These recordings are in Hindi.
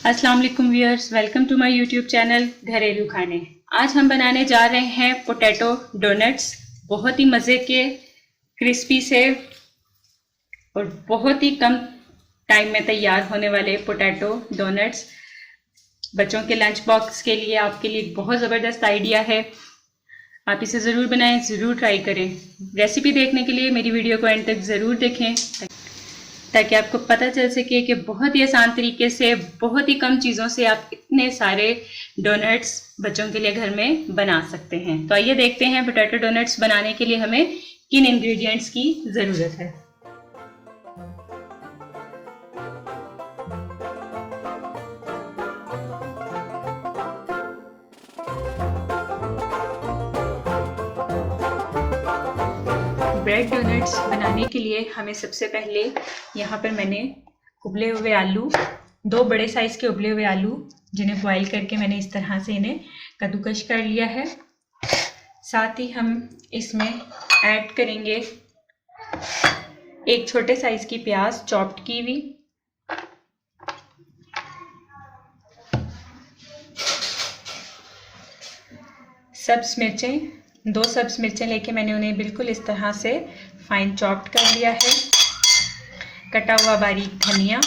अस्सलाम वालेकुम viewers, welcome to my YouTube channel Gharelu Khane. आज हम बनाने जा रहे हैं पोटैटो डोनट्स। बहुत ही मज़े के, क्रिस्पी से और बहुत ही कम टाइम में तैयार होने वाले पोटैटो डोनट्स बच्चों के लंच बॉक्स के लिए आपके लिए बहुत ज़बरदस्त आइडिया है। आप इसे ज़रूर बनाएं, ज़रूर ट्राई करें। रेसिपी देखने के लिए मेरी वीडियो को एंड तक ज़रूर देखें ताकि आपको पता चल सके कि बहुत ही आसान तरीके से, बहुत ही कम चीज़ों से आप इतने सारे डोनट्स बच्चों के लिए घर में बना सकते हैं। तो आइए देखते हैं पोटैटो डोनट्स बनाने के लिए हमें किन इंग्रेडिएंट्स की ज़रूरत है। ब्रेड डोनट्स बनाने के लिए हमें सबसे पहले यहाँ पर मैंने उबले हुए आलू, 2 बड़े साइज़ के उबले हुए आलू जिन्हें बॉईल करके मैंने इस तरह से इन्हें कद्दूकश कर लिया है। साथ ही हम इसमें ऐड करेंगे 1 छोटे साइज़ की प्याज चॉप्ड की हुई, सब्ज़ मिर्चें, 2 सब्ज़ मिर्चें लेके मैंने उन्हें बिल्कुल इस तरह से फाइन चॉप्ड कर लिया है। कटा हुआ बारीक धनिया,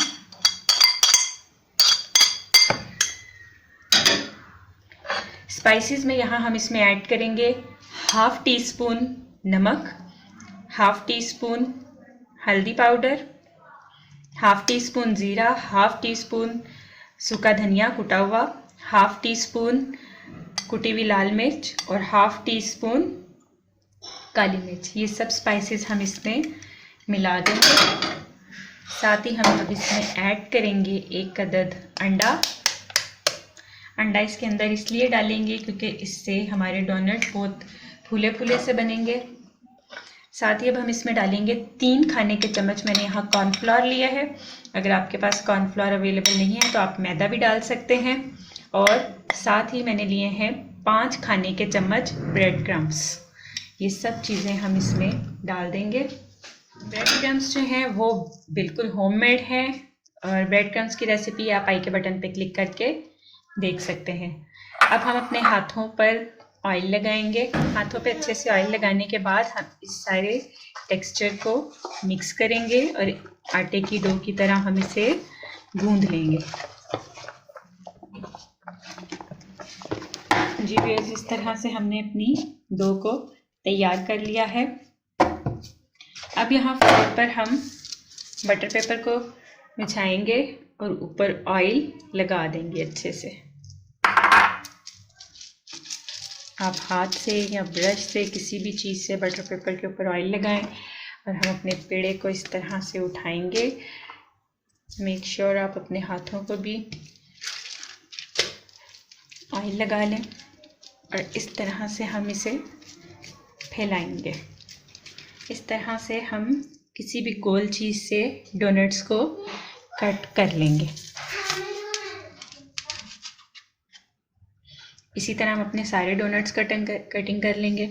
स्पाइसेस में यहाँ हम इसमें ऐड करेंगे 1/2 टीस्पून नमक, 1/2 टीस्पून हल्दी पाउडर, 1/2 टीस्पून ज़ीरा, 1/2 टीस्पून सूखा धनिया कुटा हुआ, 1/2 टीस्पून कुटी हुई लाल मिर्च और 1/2 टीस्पून काली मिर्च। ये सब स्पाइसेस हम इसमें मिला देंगे। साथ ही हम अब इसमें ऐड करेंगे 1 अदद अंडा। अंडा इसके अंदर इसलिए डालेंगे क्योंकि इससे हमारे डोनट बहुत फूले फूले से बनेंगे। साथ ही अब हम इसमें डालेंगे 3 खाने के चम्मच, मैंने यहाँ कॉर्नफ्लोर लिया है। अगर आपके पास कॉर्नफ्लोर अवेलेबल नहीं है तो आप मैदा भी डाल सकते हैं। और साथ ही मैंने लिए हैं 5 खाने के चम्मच ब्रेड क्रम्स। ये सब चीज़ें हम इसमें डाल देंगे। ब्रेड क्रम्स जो हैं वो बिल्कुल होममेड हैं और ब्रेड क्रम्स की रेसिपी आप आई के बटन पे क्लिक करके देख सकते हैं। अब हम अपने हाथों पर ऑयल लगाएंगे। हाथों पे अच्छे से ऑयल लगाने के बाद हम इस सारे टेक्सचर को मिक्स करेंगे और आटे की डो की तरह हम इसे गूंद लेंगे। जी व्यूअर्स, इस तरह से हमने अपनी डो को तैयार कर लिया है। अब यहाँ फ्लोर पर हम बटर पेपर को बिछाएंगे और ऊपर ऑयल लगा देंगे अच्छे से। आप हाथ से या ब्रश से किसी भी चीज़ से बटर पेपर के ऊपर ऑयल लगाएं और हम अपने पेड़े को इस तरह से उठाएंगे। मेक श्योर आप अपने हाथों को भी ऑयल लगा लें और इस तरह से हम इसे फैलाएंगे। इस तरह से हम किसी भी गोल चीज़ से डोनट्स को कट कर लेंगे। इसी तरह हम अपने सारे डोनट्स कटिंग कर लेंगे।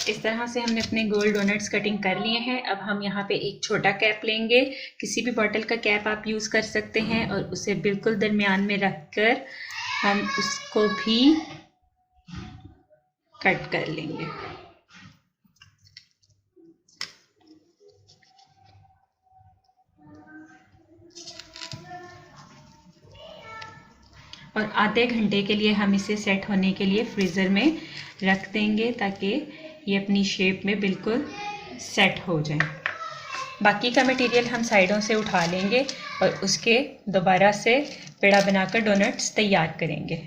इस तरह से हमने अपने गोल डोनट्स कटिंग कर लिए हैं। अब हम यहाँ पे एक छोटा कैप लेंगे, किसी भी बॉटल का कैप आप यूज़ कर सकते हैं और उसे बिल्कुल दरमियान में रखकर हम उसको भी कट कर लेंगे। और आधे घंटे के लिए हम इसे सेट होने के लिए फ्रीज़र में रख देंगे ताकि ये अपनी शेप में बिल्कुल सेट हो जाए। बाकी का मटेरियल हम साइडों से उठा लेंगे और उसके दोबारा से पेड़ा बनाकर डोनट्स तैयार करेंगे।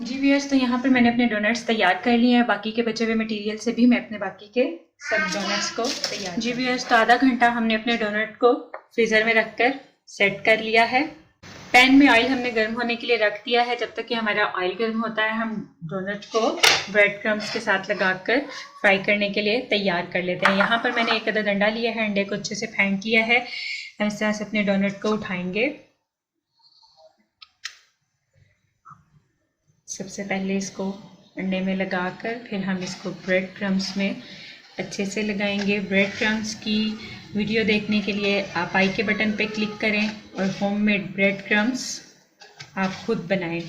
जी व्यूअर्स, तो यहाँ पर मैंने अपने डोनट्स तैयार कर लिए हैं। बाकी के बचे हुए मटेरियल से भी मैं अपने बाकी के सब डोनट्स को तैयार। जी व्यूअर्स, तो आधा घंटा हमने अपने डोनट को फ्रीज़र में रखकर सेट कर लिया है। पैन में ऑयल हमने गर्म होने के लिए रख दिया है। जब तक कि हमारा ऑयल गर्म होता है हम डोनट को ब्रेड क्रम्स के साथ लगाकर फ्राई करने के लिए तैयार कर लेते हैं। यहाँ पर मैंने 1 अदद अंडा लिया है, अंडे को अच्छे से फेंट लिया है। हम इस तरह से अपने डोनट को उठाएंगे। सबसे पहले इसको अंडे में लगाकर फिर हम इसको ब्रेड क्रम्स में अच्छे से लगाएंगे। ब्रेड क्रम्स की वीडियो देखने के लिए आप आई के बटन पे क्लिक करें और होममेड ब्रेड क्रम्स आप खुद बनाएं।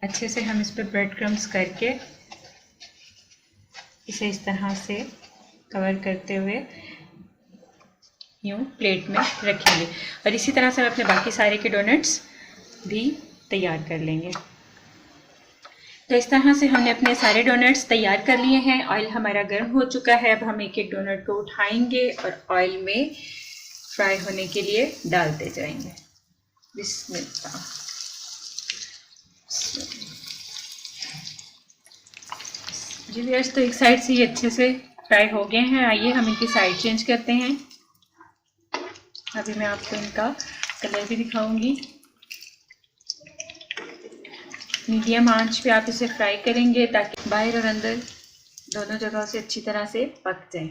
अच्छे से हम इस पर ब्रेड क्रम्स करके इसे इस तरह से कवर करते हुए यूँ प्लेट में रखेंगे और इसी तरह से हम अपने बाकी सारे के डोनट्स भी तैयार कर लेंगे। तो इस तरह से हमने अपने सारे डोनट्स तैयार कर लिए हैं। ऑयल हमारा गर्म हो चुका है। अब हम एक एक डोनट को उठाएंगे और ऑयल में फ्राई होने के लिए डालते जाएंगे। बिस्मिल्लाह। जी व्यूअर्स, तो एक साइड से ये अच्छे से फ्राई हो गए हैं। आइए हम इनकी साइड चेंज करते हैं। अभी मैं आपको इनका कलर भी दिखाऊंगी। मीडियम आंच पे आप इसे फ्राई करेंगे ताकि बाहर और अंदर दोनों जगह से अच्छी तरह से पक जाए।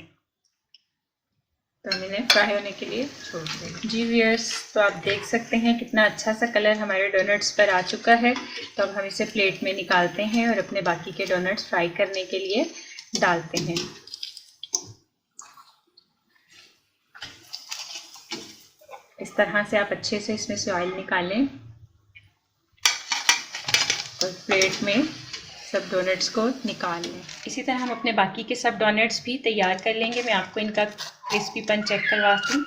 तो हम इन्हें फ्राई होने के लिए छोड़ देंगे। जी व्यूअर्स, तो आप देख सकते हैं कितना अच्छा सा कलर हमारे डोनट्स पर आ चुका है। तो अब हम इसे प्लेट में निकालते हैं और अपने बाकी के डोनट्स फ्राई करने के लिए डालते हैं। इस तरह से आप अच्छे से इसमें से ऑयल निकालें और प्लेट में सब डोनट्स को निकाल लें। इसी तरह हम अपने बाकी के सब डोनट्स भी तैयार कर लेंगे। मैं आपको इनका क्रिस्पीपन चेक करवाती हूँ।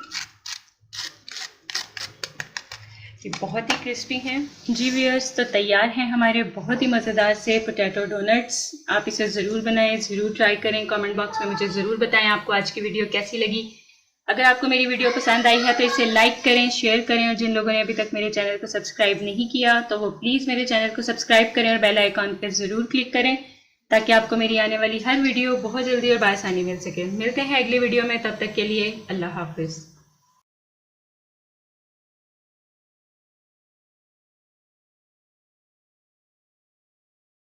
ये बहुत ही क्रिस्पी हैं। जी व्यूअर्स, तो तैयार हैं हमारे बहुत ही मज़ेदार से पोटैटो डोनट्स। आप इसे ज़रूर बनाएं, ज़रूर ट्राई करें। कमेंट बॉक्स में मुझे ज़रूर बताएं आपको आज की वीडियो कैसी लगी। अगर आपको मेरी वीडियो पसंद आई है तो इसे लाइक करें, शेयर करें और जिन लोगों ने अभी तक मेरे चैनल को सब्सक्राइब नहीं किया तो वो प्लीज़ मेरे चैनल को सब्सक्राइब करें और बेल आइकॉन पर ज़रूर क्लिक करें ताकि आपको मेरी आने वाली हर वीडियो बहुत जल्दी और बआसानी मिल सके। मिलते हैं अगली वीडियो में, तब तक के लिए अल्लाह हाफिज़।